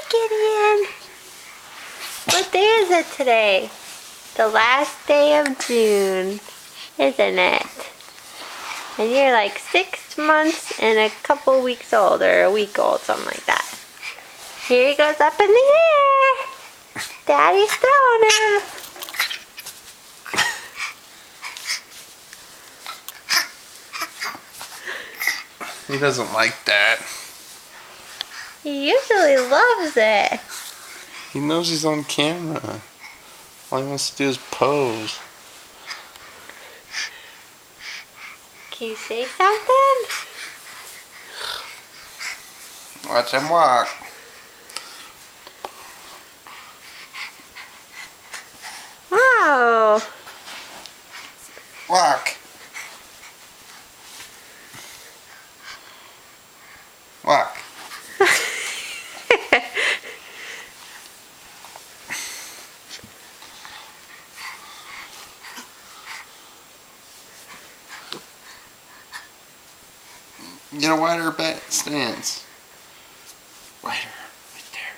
Gideon. What day is it today? The last day of June, isn't it? And you're like 6 months and a couple weeks old, or a week old, something like that. Here he goes up in the air. Daddy's throwing him. He doesn't like that. He usually loves it. He knows he's on camera. All he wants to do is pose. Can you say something? Watch him walk. Wow. Walk. Walk. Get a wider stance. Wider, right there.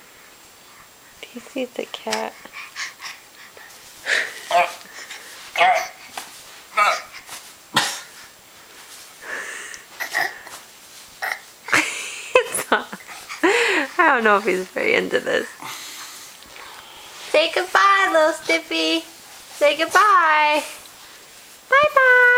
He sees the cat. I don't know if he's very into this. Say goodbye, little Stippy. Say goodbye. Bye-bye.